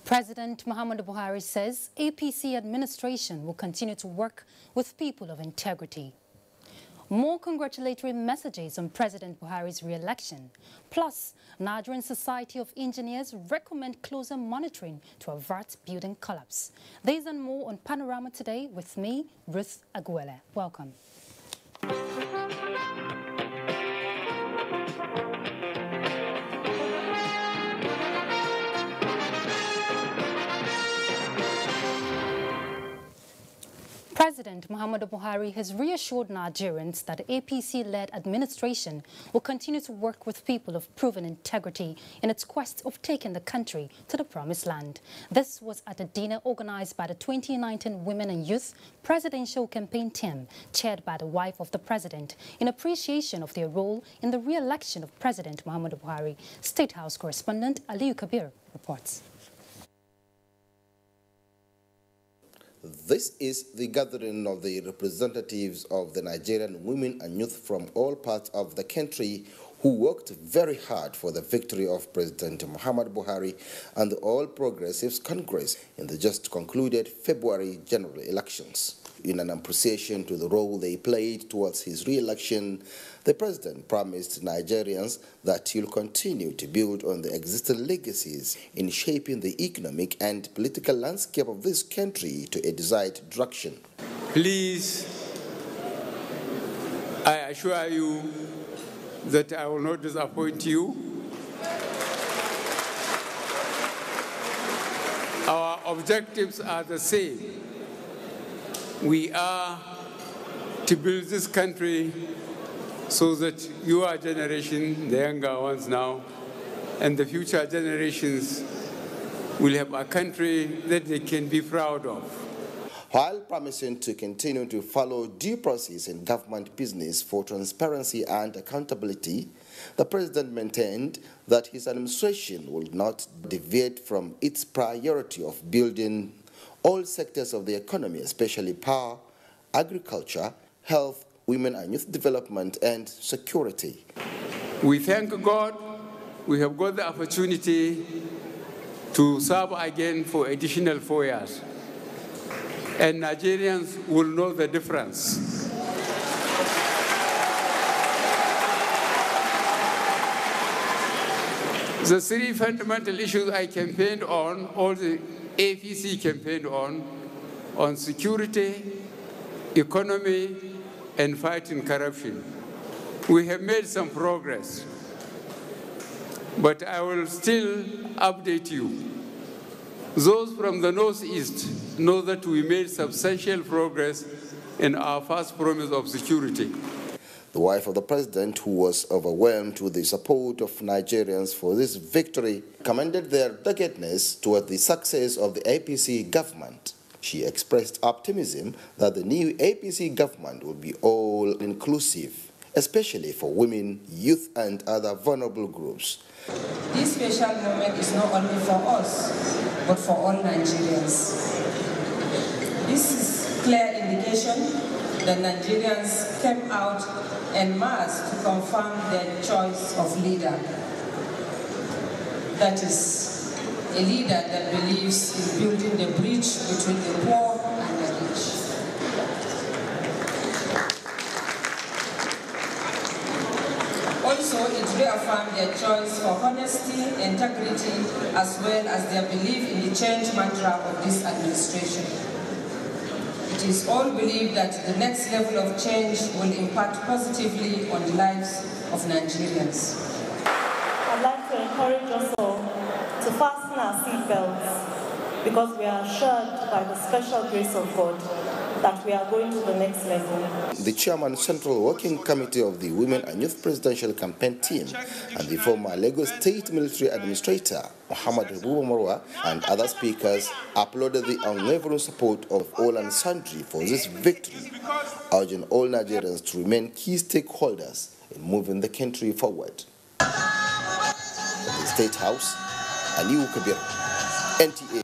President Muhammadu Buhari says APC administration will continue to work with people of integrity. More congratulatory messages on President Buhari's re-election. Plus, Nigerian Society of Engineers recommend closer monitoring to avert building collapse. These and more on Panorama Today with me, Ruth Aguele. Welcome. President Muhammadu Buhari has reassured Nigerians that the APC-led administration will continue to work with people of proven integrity in its quest of taking the country to the promised land. This was at a dinner organized by the 2019 Women and Youth Presidential Campaign Team, chaired by the wife of the president, in appreciation of their role in the re-election of President Muhammadu Buhari. State House correspondent Aliyu Kabir reports. This is the gathering of the representatives of the Nigerian women and youth from all parts of the country who worked very hard for the victory of President Muhammadu Buhari and the All Progressives Congress in the just concluded February general elections. In an appreciation to the role they played towards his re-election, the president promised Nigerians that he'll continue to build on the existing legacies in shaping the economic and political landscape of this country to a desired direction. Please, I assure you that I will not disappoint you. Our objectives are the same. We are to build this country so that your generation, the younger ones now, and the future generations will have a country that they can be proud of. While promising to continue to follow due process in government business for transparency and accountability, the president maintained that his administration will not deviate from its priority of building all sectors of the economy, especially power, agriculture, health, women and youth development, and security. We thank God we have got the opportunity to serve again for additional 4 years. And Nigerians will know the difference. The three fundamental issues I campaigned on, all the APC campaigned on security, economy, and fighting corruption. We have made some progress, but I will still update you. Those from the Northeast know that we made substantial progress in our first promise of security. The wife of the president, who was overwhelmed with the support of Nigerians for this victory, commended their doggedness toward the success of the APC government. She expressed optimism that the new APC government will be all-inclusive, especially for women, youth, and other vulnerable groups. This special moment is not only for us, but for all Nigerians. This is clear indication that Nigerians came out en masse to confirm their choice of leader. That is, a leader that believes in building the bridge between the poor and the rich. Also, it reaffirmed their choice for honesty, integrity, as well as their belief in the change mantra of this administration. It is all believed that the next level of change will impact positively on the lives of Nigerians. I'd like to encourage us all to fasten our seatbelts because we are assured by the special grace of God that we are going to the next level. The chairman Central Working Committee of the Women and Youth Presidential Campaign Team and the former Lagos State Military Administrator Muhammad Marwa and other speakers applauded the unwavering support of all and sundry for this victory, urging all Nigerians to remain key stakeholders in moving the country forward. At the State House, Aliyu Kabir, NTA.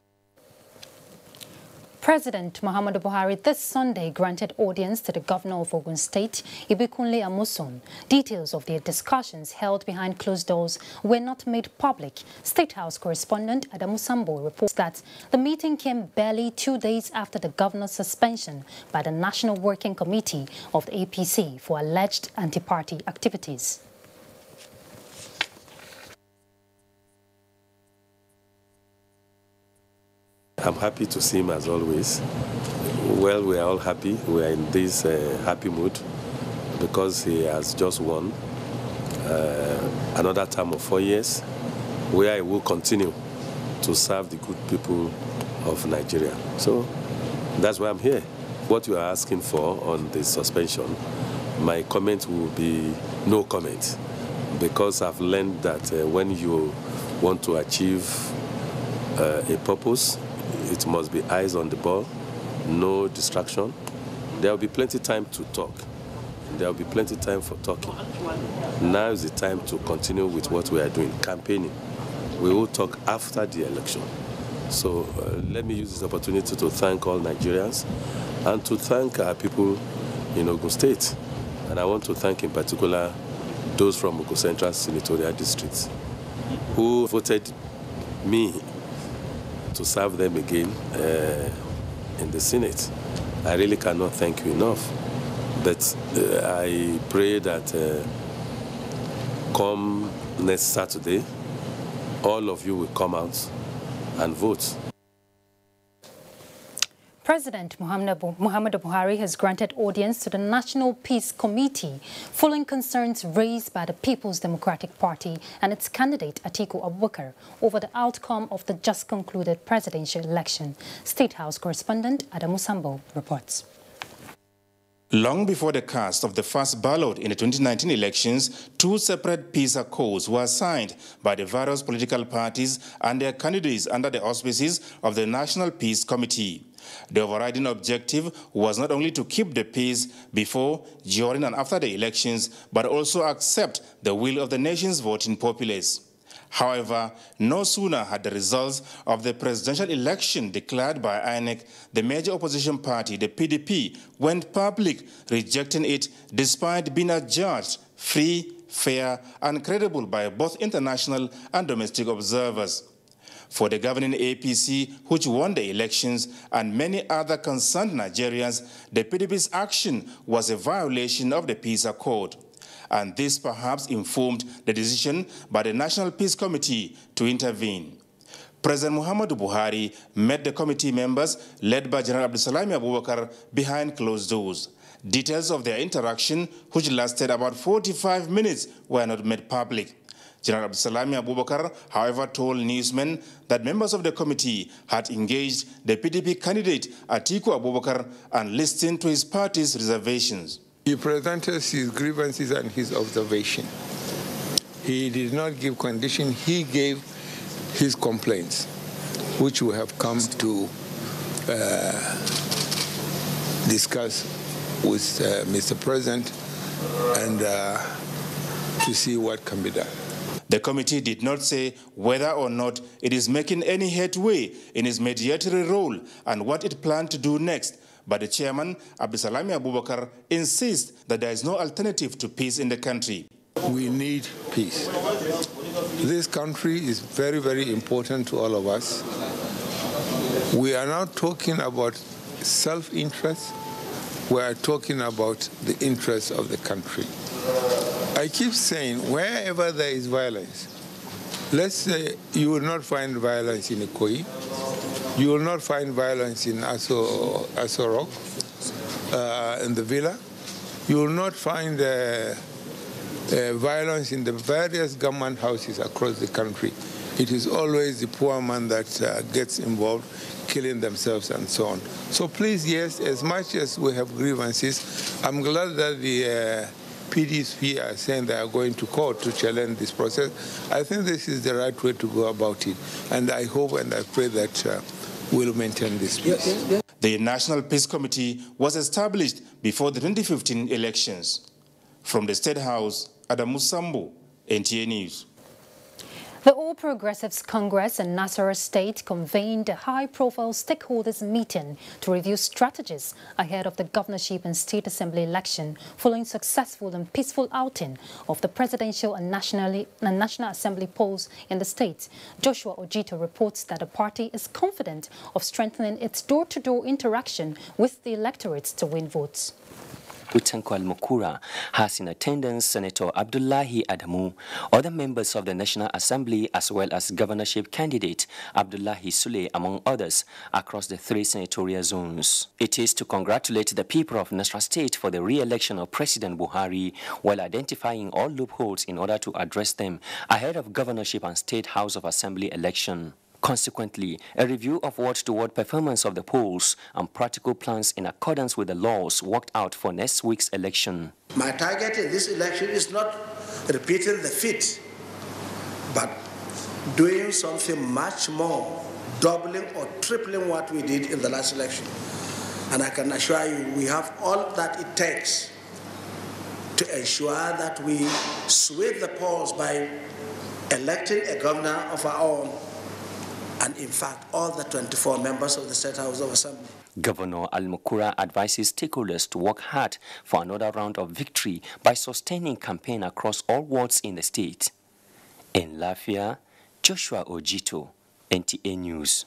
President Muhammadu Buhari this Sunday granted audience to the governor of Ogun State, Ibikunle Amusan. Details of their discussions held behind closed doors were not made public. State House correspondent Adamu Sambo reports that the meeting came barely 2 days after the governor's suspension by the National Working Committee of the APC for alleged anti-party activities. I'm happy to see him as always. Well, we are all happy. We are in this happy mood because he has just won another term of 4 years where he will continue to serve the good people of Nigeria. So that's why I'm here. What you are asking for on the suspension, my comment will be no comment, because I've learned that when you want to achieve a purpose, it must be eyes on the ball, no distraction. There will be plenty of time to talk. There will be plenty of time for talking. Now is the time to continue with what we are doing, campaigning. We will talk after the election. So let me use this opportunity to thank all Nigerians and to thank our people in Ogun State. And I want to thank in particular those from Ogun Central Senatorial District who voted me to serve them again in the Senate. I really cannot thank you enough. But I pray that come next Saturday, all of you will come out and vote. President Muhammadu Buhari has granted audience to the National Peace Committee following concerns raised by the People's Democratic Party and its candidate Atiku Abubakar over the outcome of the just concluded presidential election. State House correspondent Adamu Sambo reports. Long before the cast of the first ballot in the 2019 elections, two separate peace accords were signed by the various political parties and their candidates under the auspices of the National Peace Committee. The overriding objective was not only to keep the peace before, during and after the elections, but also accept the will of the nation's voting populace. However, no sooner had the results of the presidential election declared by INEC, the major opposition party, the PDP, went public, rejecting it despite being adjudged free, fair and credible by both international and domestic observers. For the governing APC, which won the elections, and many other concerned Nigerians, the PDP's action was a violation of the peace accord. And this perhaps informed the decision by the National Peace Committee to intervene. President Muhammadu Buhari met the committee members, led by General Abdusalami Abubakar, behind closed doors. Details of their interaction, which lasted about 45 minutes, were not made public. General Abdusalami Abubakar, however, told newsmen that members of the committee had engaged the PDP candidate Atiku Abubakar and listened to his party's reservations. He presented his grievances and his observation. He did not give condition, he gave his complaints, which we have come to discuss with Mr. President and to see what can be done. The committee did not say whether or not it is making any headway in its mediatory role and what it planned to do next. But the chairman, Abdusalami Abubakar, insists that there is no alternative to peace in the country. We need peace. This country is very, very important to all of us. We are not talking about self-interest. We are talking about the interests of the country. I keep saying, wherever there is violence, let's say you will not find violence in Ikoyi, you will not find violence in Aso Rock, in the Villa, you will not find violence in the various government houses across the country. It is always the poor man that gets involved, killing themselves and so on. So please, yes, as much as we have grievances, I'm glad that the PDP are saying they are going to court to challenge this process. I think this is the right way to go about it. And I hope and I pray that we'll maintain this peace. The National Peace Committee was established before the 2015 elections. From the State House, Adamu Sambo, NTA News. The All Progressives Congress in Nasarawa State convened a high-profile stakeholders meeting to review strategies ahead of the governorship and state assembly election following successful and peaceful outing of the presidential and national assembly polls in the state. Joshua Ojito reports that the party is confident of strengthening its door-to-door interaction with the electorates to win votes. Utanko Al-Mukura has in attendance Senator Abdullahi Adamu, other members of the National Assembly as well as governorship candidate Abdullahi Sule, among others, across the 3 senatorial zones. It is to congratulate the people of Nasarawa State for the re-election of President Buhari while identifying all loopholes in order to address them ahead of governorship and State House of Assembly election. Consequently, a review of word-to-word performance of the polls and practical plans in accordance with the laws worked out for next week's election. My target in this election is not repeating the feat, but doing something much more, doubling or tripling what we did in the last election. And I can assure you, we have all that it takes to ensure that we sweep the polls by electing a governor of our own, and in fact, all the 24 members of the State House of Assembly. Governor Al-Mukura advises stakeholders to work hard for another round of victory by sustaining campaign across all wards in the state. In Lafia, Joshua Ojito, NTA News.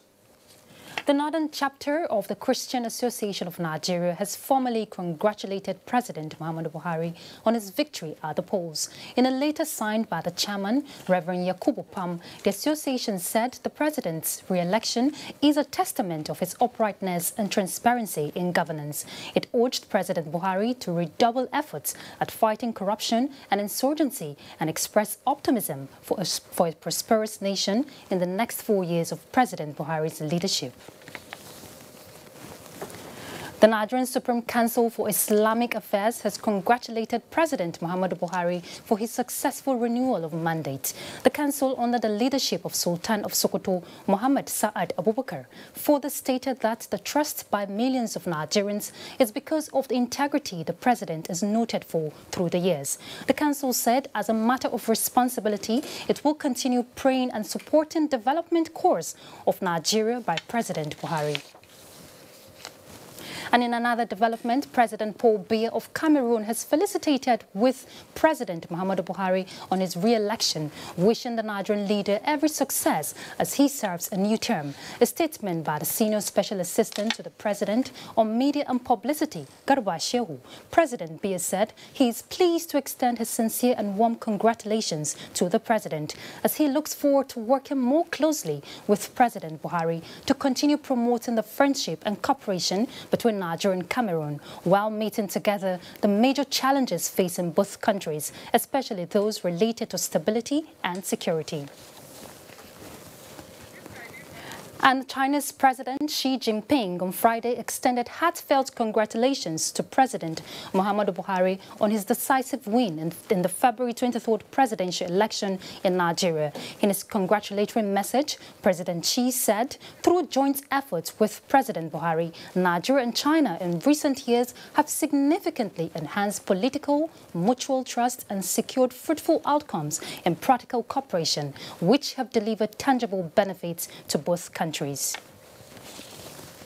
The Northern Chapter of the Christian Association of Nigeria has formally congratulated President Muhammadu Buhari on his victory at the polls. In a letter signed by the chairman, Reverend Yakubu Pam, the association said the president's re-election is a testament of his uprightness and transparency in governance. It urged President Buhari to redouble efforts at fighting corruption and insurgency and express optimism for a prosperous nation in the next 4 years of President Buhari's leadership. The Nigerian Supreme Council for Islamic Affairs has congratulated President Muhammadu Buhari for his successful renewal of mandate. The council, under the leadership of Sultan of Sokoto, Muhammad Sa'ad Abubakar, further stated that the trust by millions of Nigerians is because of the integrity the president is noted for through the years. The council said, as a matter of responsibility, it will continue praying and supporting development course of Nigeria by President Buhari. And in another development, President Paul Biya of Cameroon has felicitated with President Muhammadu Buhari on his re-election, wishing the Nigerian leader every success as he serves a new term. A statement by the Senior Special Assistant to the President on Media and Publicity, Garba Shehu, President Biya said he is pleased to extend his sincere and warm congratulations to the President as he looks forward to working more closely with President Buhari to continue promoting the friendship and cooperation between Nigeria and Cameroon, while meeting together the major challenges facing both countries, especially those related to stability and security. And China's President Xi Jinping on Friday extended heartfelt congratulations to President Muhammadu Buhari on his decisive win in the February 23rd presidential election in Nigeria. In his congratulatory message, President Xi said, through joint efforts with President Buhari, Nigeria and China in recent years have significantly enhanced political, mutual trust and secured fruitful outcomes in practical cooperation, which have delivered tangible benefits to both countries.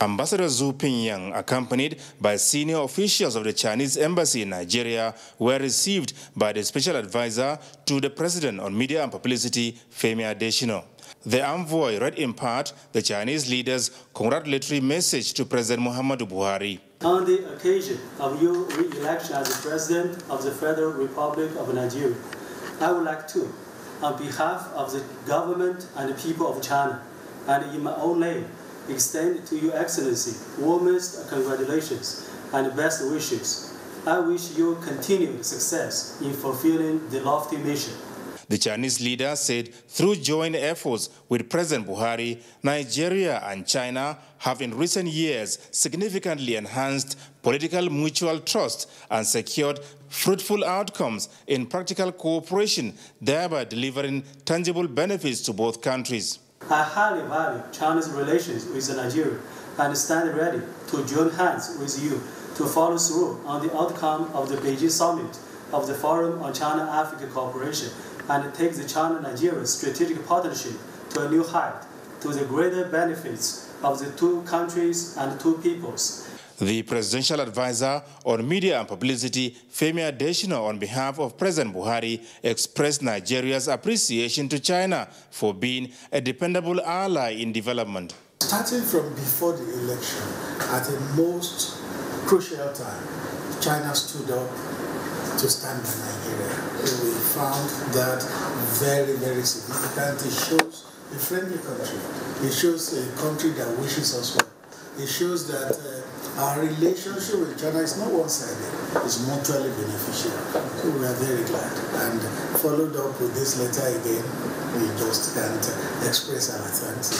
Ambassador Zhu Pingyang, accompanied by senior officials of the Chinese embassy in Nigeria, were received by the special advisor to the president on media and publicity, Femi Adesina. The envoy read in part the Chinese leader's congratulatory message to President Muhammadu Buhari. On the occasion of your re-election as the President of the Federal Republic of Nigeria, I would like to, on behalf of the government and the people of China, and in my own name, extend to Your Excellency warmest congratulations and best wishes. I wish you continued success in fulfilling the lofty mission. The Chinese leader said through joint efforts with President Buhari, Nigeria and China have in recent years significantly enhanced political mutual trust and secured fruitful outcomes in practical cooperation, thereby delivering tangible benefits to both countries. I highly value China's relations with Nigeria and stand ready to join hands with you to follow through on the outcome of the Beijing Summit of the Forum on China-Africa Cooperation and take the China-Nigeria strategic partnership to a new height, to the greater benefits of the two countries and two peoples. The presidential advisor on media and publicity, Femi Adesina, on behalf of President Buhari, expressed Nigeria's appreciation to China for being a dependable ally in development. Starting from before the election, at the most crucial time, China stood up to stand by Nigeria. We found that very, very significant. It shows a friendly country. It shows a country that wishes us well. It shows that our relationship with China is not one-sided, it's mutually beneficial. So we are very glad. And followed up with this letter again, we just can't express our thanks.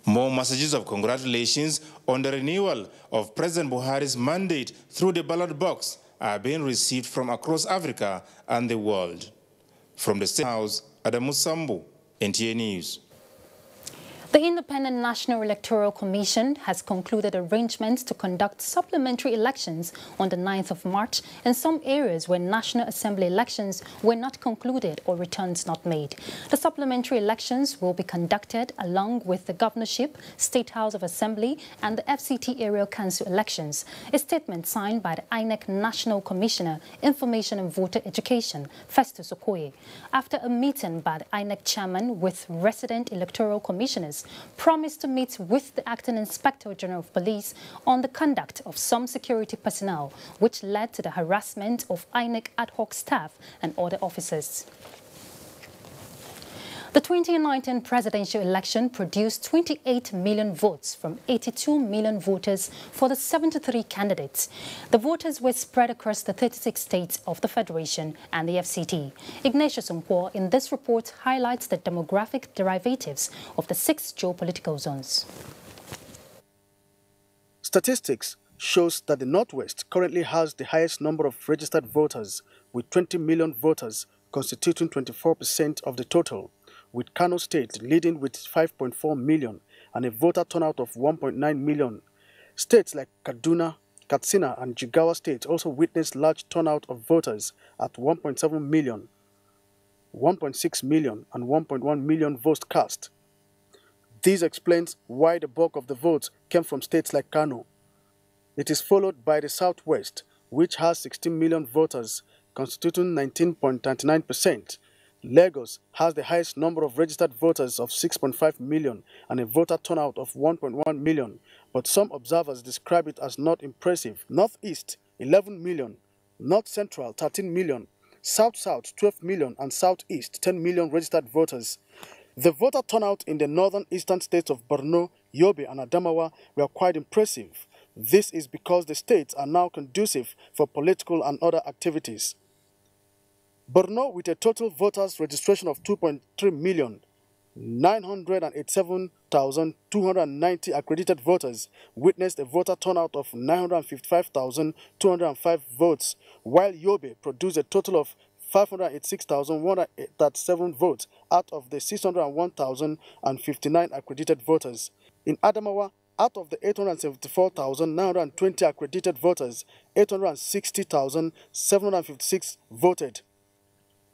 More messages of congratulations on the renewal of President Buhari's mandate through the ballot box are being received from across Africa and the world. From the State House, Adamu Sambu, NTA News. The Independent National Electoral Commission has concluded arrangements to conduct supplementary elections on the 9th of March in some areas where National Assembly elections were not concluded or returns not made. The supplementary elections will be conducted along with the governorship, State House of Assembly and the FCT Area Council elections. A statement signed by the INEC National Commissioner, Information and Voter Education, Festus Okoye, after a meeting by the INEC chairman with resident electoral commissioners, promised to meet with the Acting Inspector General of Police on the conduct of some security personnel, which led to the harassment of INEC ad hoc staff and other officers. The 2019 presidential election produced 28 million votes from 82 million voters for the 73 candidates. The voters were spread across the 36 states of the Federation and the FCT. Ignatius Nkwo in this report highlights the demographic derivatives of the 6 geopolitical zones. Statistics shows that the Northwest currently has the highest number of registered voters, with 20 million voters constituting 24% of the total, with Kano State leading with 5.4 million and a voter turnout of 1.9 million. States like Kaduna, Katsina and Jigawa State also witnessed large turnout of voters at 1.7 million, 1.6 million and 1.1 million votes cast. This explains why the bulk of the votes came from states like Kano. It is followed by the Southwest, which has 16 million voters, constituting 19.99%. Lagos has the highest number of registered voters of 6.5 million and a voter turnout of 1.1 million, but some observers describe it as not impressive. Northeast, 11 million, North Central, 13 million, South-South, 12 million, and Southeast, 10 million registered voters. The voter turnout in the northern eastern states of Borno, Yobe, and Adamawa were quite impressive. This is because the states are now conducive for political and other activities. Borno, with a total voters registration of 2.3 million, 987,290 accredited voters, witnessed a voter turnout of 955,205 votes, while Yobe produced a total of 586,137 votes out of the 601,059 accredited voters. In Adamawa, out of the 874,920 accredited voters, 860,756 voted.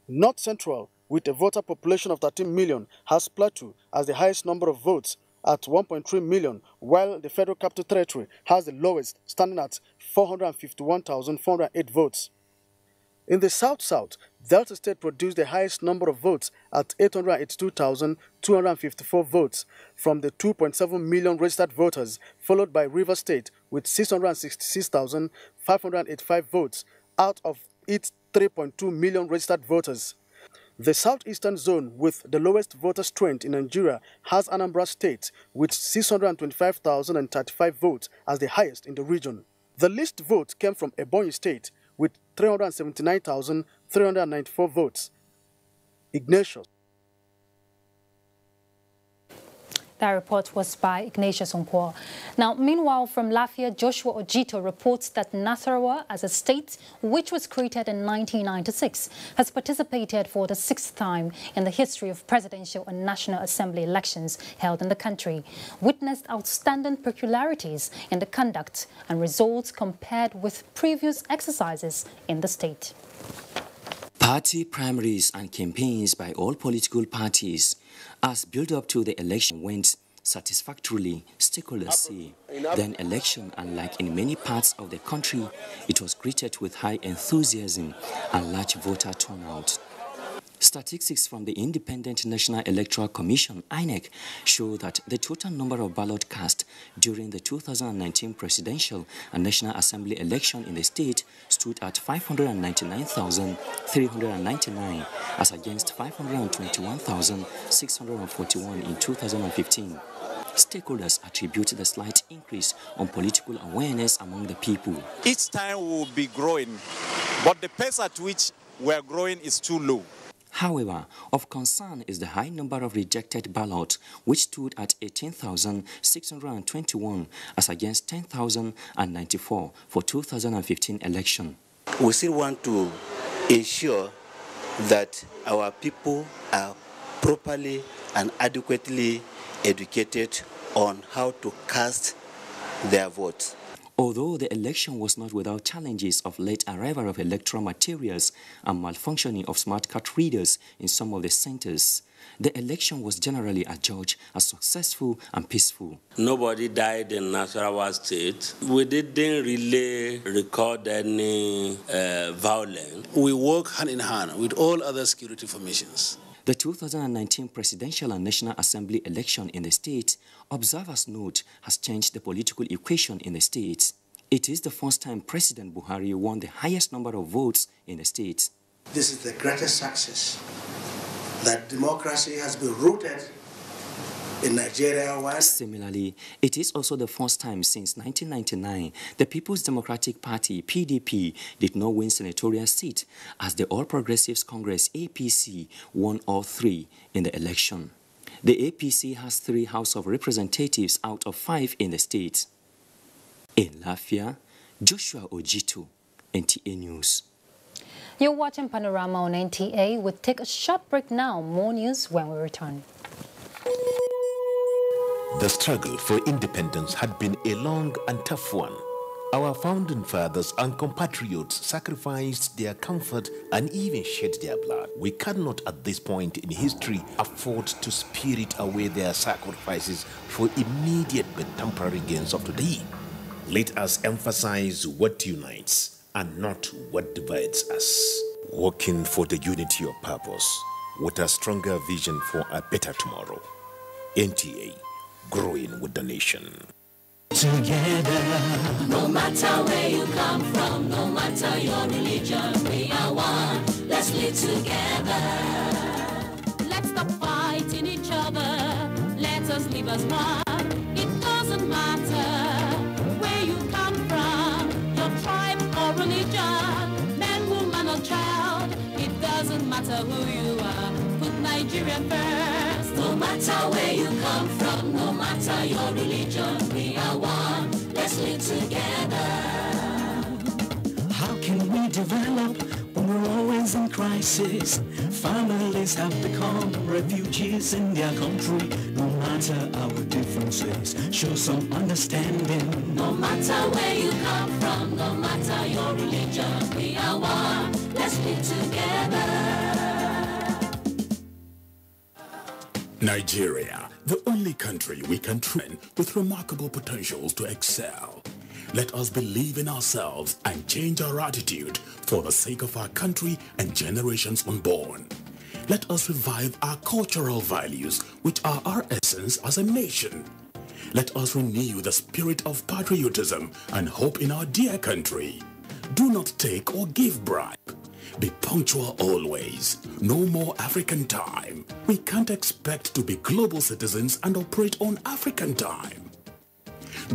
North Central, with a voter population of 13 million, has Plateau as the highest number of votes at 1.3 million, while the Federal Capital Territory has the lowest, standing at 451,408 votes. In the South-South, Delta State produced the highest number of votes at 882,254 votes from the 2.7 million registered voters, followed by River State with 666,585 votes out of its 3.2 million registered voters. The southeastern zone with the lowest voter strength in Nigeria has Anambra State with 625,035 votes as the highest in the region. The least votes came from Ebonyi State with 379,394 votes. Ignatius. That report was by Ignatius Nkwo. Now, meanwhile, from Lafia, Joshua Ojito reports that Nasarawa, as a state which was created in 1996, has participated for the 6th time in the history of presidential and National Assembly elections held in the country, witnessed outstanding peculiarities in the conduct and results compared with previous exercises in the state. Party primaries and campaigns by all political parties as build-up to the election went satisfactorily, stakeholders say. Then election, unlike in many parts of the country, it was greeted with high enthusiasm and large voter turnout. Statistics from the Independent National Electoral Commission, INEC, show that the total number of ballots cast during the 2019 presidential and National Assembly election in the state stood at 599,399 as against 521,641 in 2015. Stakeholders attribute the slight increase on political awareness among the people. Each time we will be growing, but the pace at which we are growing is too low. However, of concern is the high number of rejected ballots, which stood at 18,621 as against 10,094 for 2015 election. We still want to ensure that our people are properly and adequately educated on how to cast their votes. Although the election was not without challenges of late arrival of electoral materials and malfunctioning of smart card readers in some of the centers, the election was generally adjudged as successful and peaceful. Nobody died in Nasarawa State. We didn't really record any violence. We work hand in hand with all other security formations. The 2019 presidential and National Assembly election in the state, observers note, has changed the political equation in the state. It is the first time President Buhari won the highest number of votes in the state. This is the greatest success that democracy has been rooted in Nigeria. Similarly, it is also the first time since 1999 the People's Democratic Party, PDP, did not win senatorial seat as the All Progressives Congress, APC, won all three in the election. The APC has 3 House of Representatives out of 5 in the state. In Lafia, Joshua Ojito, NTA News. You're watching Panorama on NTA. We'll take a short break now. More news when we return. The struggle for independence had been a long and tough one. Our founding fathers and compatriots sacrificed their comfort and even shed their blood. We cannot at this point in history afford to spirit away their sacrifices for immediate but temporary gains of today. Let us emphasize what unites and not what divides us. Working for the unity of purpose with a stronger vision for a better tomorrow. NTA, growing with the nation. Together, no matter where you come from, no matter your religion, we are one. Let's live together. Let's stop fighting each other. Let us live as one. It doesn't matter where you come from, your tribe or religion, man, woman or child. It doesn't matter who you are. Put Nigeria first. No matter where you come from, no matter your religion, we are one. Let's live together. How can we develop when we're always in crisis? Families have become refugees in their country. No matter our differences, show some understanding. No matter where you come from, no matter your religion, we are one. Let's live together. Nigeria, the only country we can train with remarkable potentials to excel. Let us believe in ourselves and change our attitude for the sake of our country and generations unborn. Let us revive our cultural values, which are our essence as a nation. Let us renew the spirit of patriotism and hope in our dear country. Do not take or give bribe. Be punctual always. No more African time. We can't expect to be global citizens and operate on African time.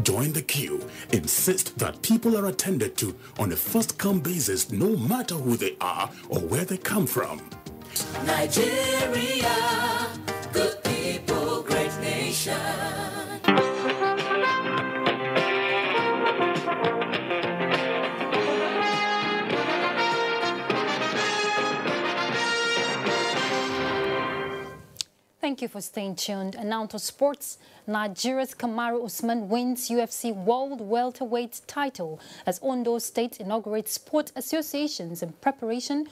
Join the queue. Insist that people are attended to on a first-come basis, no matter who they are or where they come from. Nigeria, good people, great nation. Thank you for staying tuned. And now to sports. Nigeria's Kamaru Usman wins UFC World Welterweight title as Ondo State inaugurates sport associations in preparation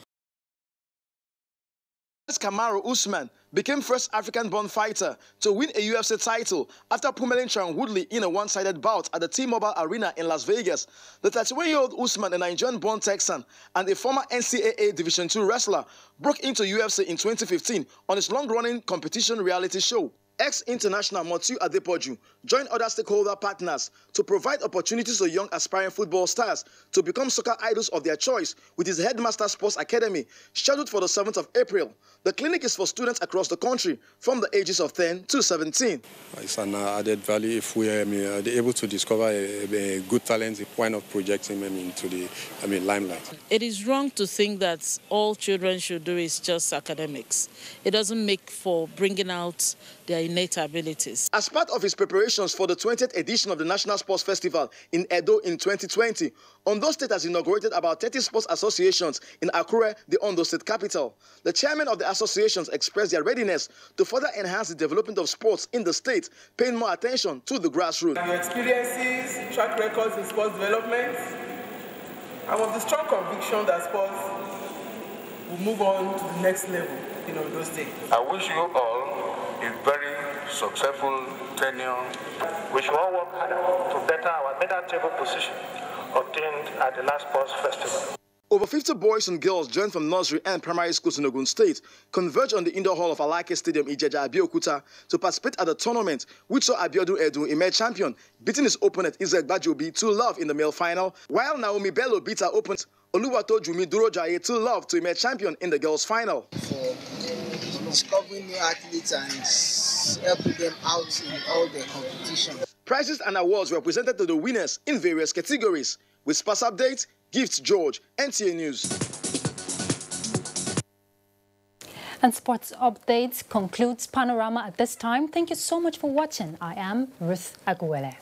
Kamaru Usman became first African-born fighter to win a UFC title after pummeling Sharon Woodley in a one-sided bout at the T-Mobile Arena in Las Vegas. The 31-year-old Usman, a Nigerian-born Texan and a former NCAA Division II wrestler, broke into UFC in 2015 on his long-running competition reality show. Ex-international Motiu Adepoju joined other stakeholder partners to provide opportunities to young aspiring football stars to become soccer idols of their choice with his Headmaster Sports Academy, scheduled for the 7th of April. The clinic is for students across the country from the ages of 10 to 17. It's an added value if we are able to discover a good talent, why not projecting them into the limelight. It is wrong to think that all children should do is just academics. It doesn't make for bringing out their innate abilities. As part of his preparations for the 20th edition of the National Sports Festival in Edo in 2020, Ondo State has inaugurated about 30 sports associations in Akure, the Ondo State capital. The chairman of the associations expressed their readiness to further enhance the development of sports in the state, paying more attention to the grassroots. Your experiences, track records in sports development, I'm of the strong conviction that sports will move on to the next level in Ondo State. I wish you all a very successful tenure. We should all work harder to better our medal table position obtained at the last sports festival. Over 50 boys and girls joined from nursery and primary schools in Ogun State converged on the indoor hall of Alake Stadium in Ijeja, Abeokuta to participate at the tournament, which saw Abiodun Edu emerge champion, beating his opponent Israel Bajobi 2-0 in the male final, while Naomi Bello beat her opponent Oluwato Jumi Durojaye 2-0 to emerge champion in the girls' final. Discovering new athletes and helping them out in all their competition. Prizes and awards were presented to the winners in various categories. With sports updates, Gifts George, NTA News. And sports updates concludes Panorama at this time. Thank you so much for watching. I am Ruth Aguele.